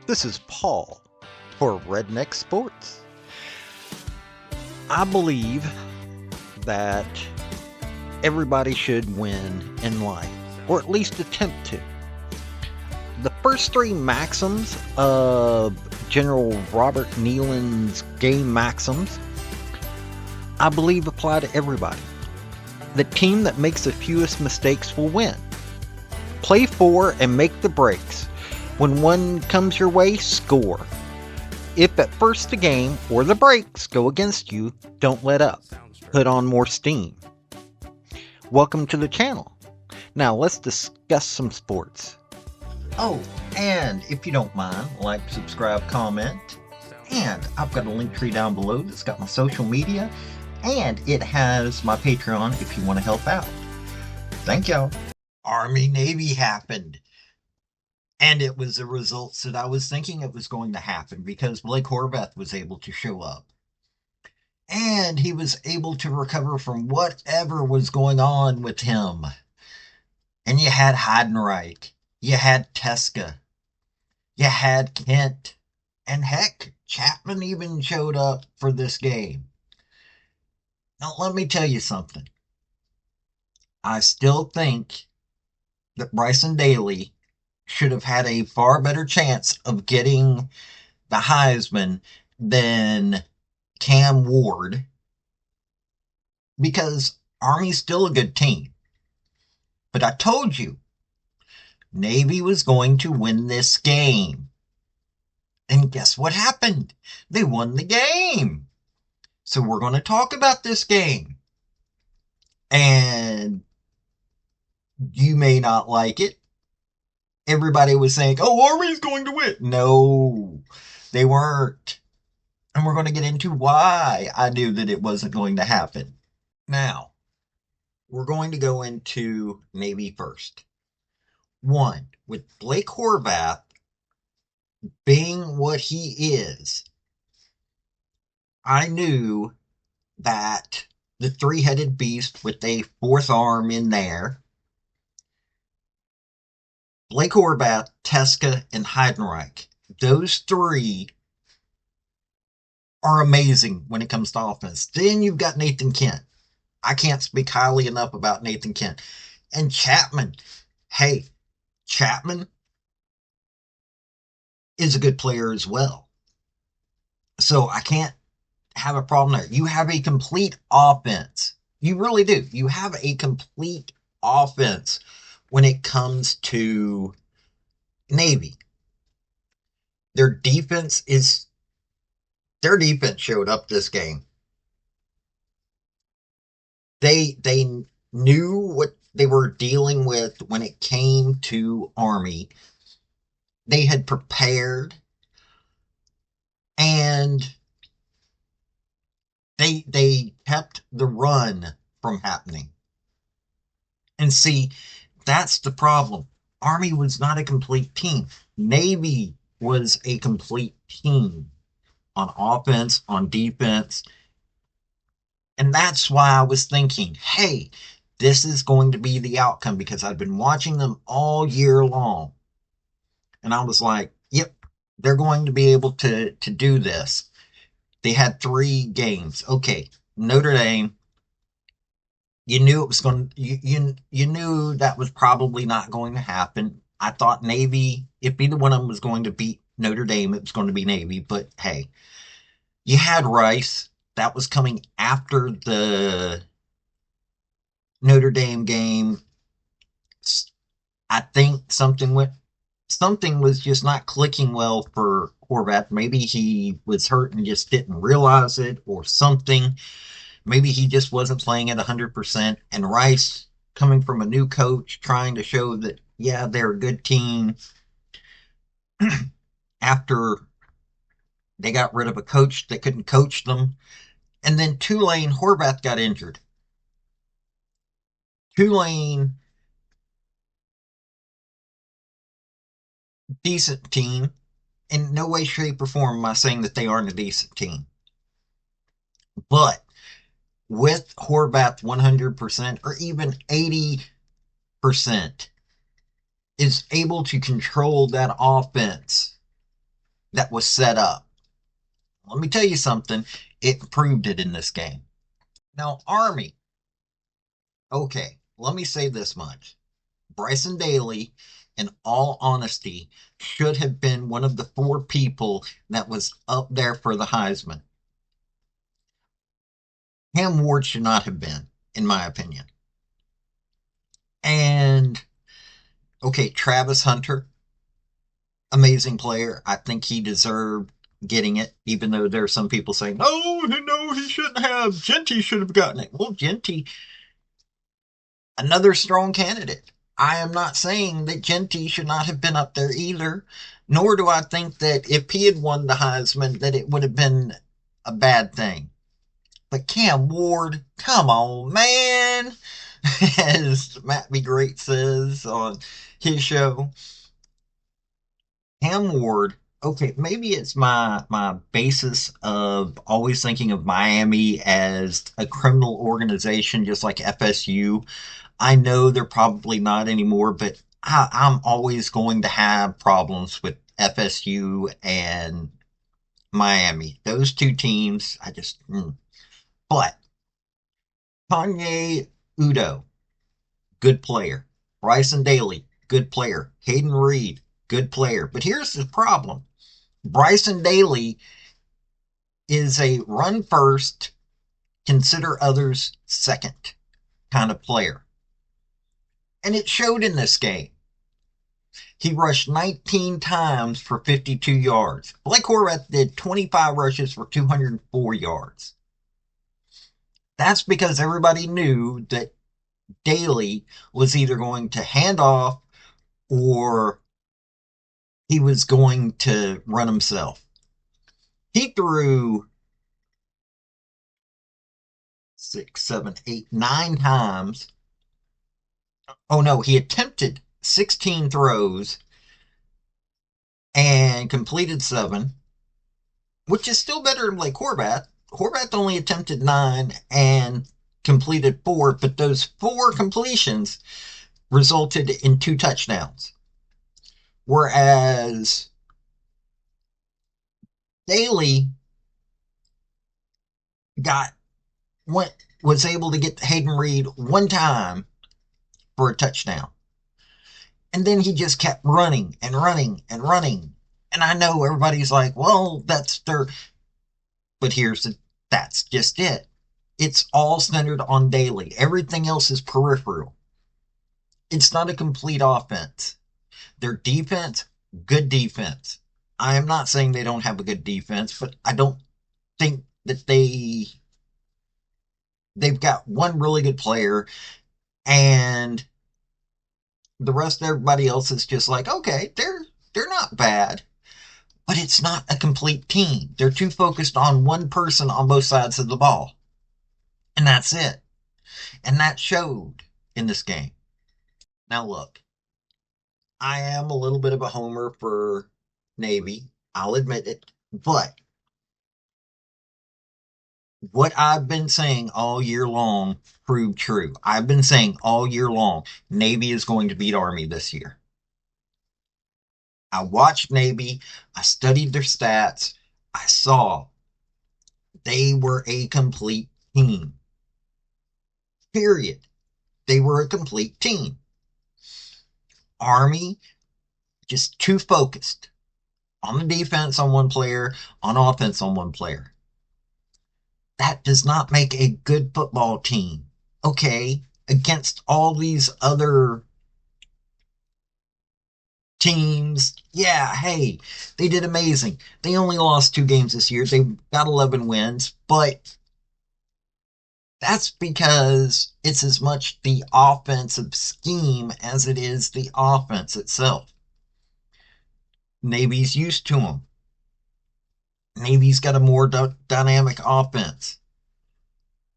This is Paul for Redneck Sports. I believe that everybody should win in life, or at least attempt to. The first three maxims of General Robert Neyland's game maxims, I believe apply to everybody. The team that makes the fewest mistakes will win. Play for and make the breaks. When one comes your way, score. If at first the game or the breaks go against you, don't let up. Put on more steam. Welcome to the channel. Now let's discuss some sports. Oh, and if you don't mind, like, subscribe, comment. And I've got a link tree down below that's got my social media. And it has my Patreon if you want to help out. Thank y'all. Army-Navy happened. And it was the results that I was thinking it was going to happen because Blake Horvath was able to show up. And he was able to recover from whatever was going on with him. And you had Heidenreich. You had Teska. You had Kent. And heck, Chapman even showed up for this game. Now, let me tell you something. I still think that Bryson Daly should have had a far better chance of getting the Heisman than Cam Ward, because Army's still a good team. But I told you, Navy was going to win this game. And guess what happened? They won the game. So we're going to talk about this game. And you may not like it. Everybody was saying, oh, Army's going to win. No, they weren't. And we're going to get into why I knew that it wasn't going to happen. Now, we're going to go into Navy first. One, with Blake Horvath being what he is, I knew that the three-headed beast with a fourth arm in there, Blake Horvath, Teska, and Heidenreich, those three are amazing when it comes to offense. Then you've got Nathan Kent. I can't speak highly enough about Nathan Kent. And Chapman. Hey, Chapman is a good player as well. So I can't have a problem there. You have a complete offense. You really do. You have a complete offense when it comes to Navy. Their defense showed up this game. They knew what they were dealing with when it came to Army. They had prepared, and they kept the run from happening. And see, that's the problem. Army was not a complete team. Navy was a complete team on offense, on defense. And that's why I was thinking, hey, this is going to be the outcome, because I've been watching them all year long. And I was like, yep, they're going to be able to do this. They had 3 games. Okay, Notre Dame, you knew it was going to, you knew that was probably not going to happen. I thought Navy, if either one of them was going to beat Notre Dame, it was going to be Navy. But hey, you had Rice. That was coming after the Notre Dame game. I think something was just not clicking well for Horvath. Maybe he was hurt and just didn't realize it, or something. Maybe he just wasn't playing at 100%. And Rice, coming from a new coach, trying to show that, yeah, they're a good team, after they got rid of a coach that couldn't coach them. And then Tulane, Horvath got injured. Tulane, decent team. In no way, shape, or form am I saying that they aren't a decent team. But with Horvath 100% or even 80% is able to control that offense, that was set up. Let me tell you something. It proved it in this game. Now, Army. Okay, let me say this much. Bryson Daly, in all honesty, should have been one of the four people that was up there for the Heisman. Cam Ward should not have been, in my opinion. And okay, Travis Hunter, amazing player. I think he deserved getting it, even though there are some people saying, no, he shouldn't have. Genty should have gotten it. Well, Genty, another strong candidate. I am not saying that Genty should not have been up there either, nor do I think that if he had won the Heisman, that it would have been a bad thing. But Cam Ward, come on, man. As Matt B. Great says on his show, Cam Ward, okay, maybe it's my basis of always thinking of Miami as a criminal organization, just like FSU. I know they're probably not anymore, but I'm always going to have problems with FSU and Miami. Those two teams, I just. But Kanye Udo, good player. Bryson Daly, good player. Hayden Reed, good player. But here's the problem. Bryson Daly is a run first, consider others second kind of player. And it showed in this game. He rushed 19 times for 52 yards. Blake Horvath did 25 rushes for 204 yards. That's because everybody knew that Daly was either going to hand off or he was going to run himself. He threw 6, 7, 8, 9 times. Oh no, he attempted 16 throws and completed 7, which is still better than Blake Horvath. Horvath only attempted 9 and completed 4, but those 4 completions resulted in 2 touchdowns. Whereas Daly got was able to get Hayden Reed 1 time for a touchdown. And then he just kept running and running and running. And I know everybody's like, well, that's their. But that's just it. It's all centered on Daly. Everything else is peripheral. It's not a complete offense. Their defense, good defense. I am not saying they don't have a good defense, but I don't think that they've got one really good player and the rest of everybody else is just like, okay, they're not bad, but it's not a complete team. They're too focused on one person on both sides of the ball. And that's it. And that showed in this game. Now look, I am a little bit of a homer for Navy. I'll admit it. But what I've been saying all year long proved true. I've been saying all year long, Navy is going to beat Army this year. I watched Navy. I studied their stats. I saw they were a complete team. Period. They were a complete team. Army, just too focused on the defense on one player, on offense on one player. That does not make a good football team. Okay, against all these other teams, yeah, hey, they did amazing. They only lost 2 games this year. They got 11 wins, but that's because it's as much the offensive scheme as it is the offense itself. Navy's used to them. Navy's got a more dynamic offense.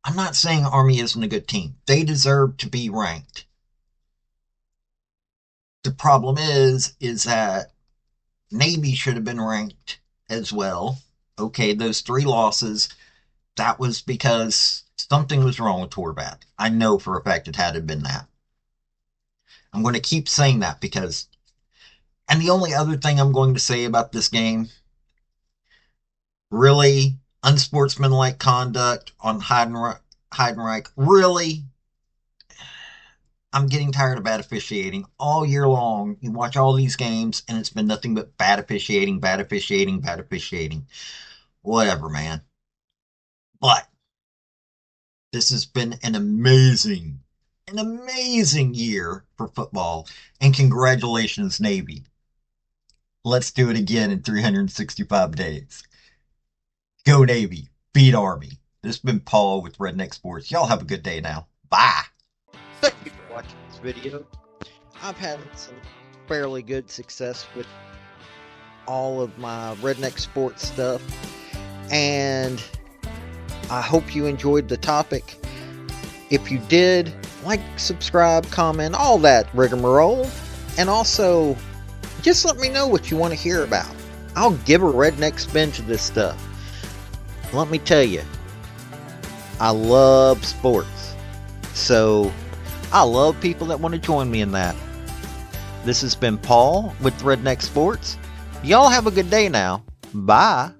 I'm not saying Army isn't a good team. They deserve to be ranked. The problem is that Navy should have been ranked as well. Okay, those 3 losses, that was because something was wrong with Horvath. I know for a fact it had been that. I'm going to keep saying that because, and the only other thing I'm going to say about this game Really? Unsportsmanlike conduct on Heidenreich? Really? I'm getting tired of bad officiating all year long. You watch all these games, and it's been nothing but bad officiating, bad officiating, bad officiating. Whatever, man. But this has been an amazing year for football. And congratulations, Navy. Let's do it again in 365 days. Go Navy. Beat Army. This has been Paul with Redneck Sports. Y'all have a good day now. Bye. Thank you for watching this video. I've had some fairly good success with all of my Redneck Sports stuff, and I hope you enjoyed the topic. If you did, like, subscribe, comment, all that rigmarole, and also just let me know what you want to hear about. I'll give a redneck spin to this stuff. Let me tell you, I love sports, so I love people that want to join me in that. This has been Paul with Redneck Sports. Y'all have a good day now. Bye.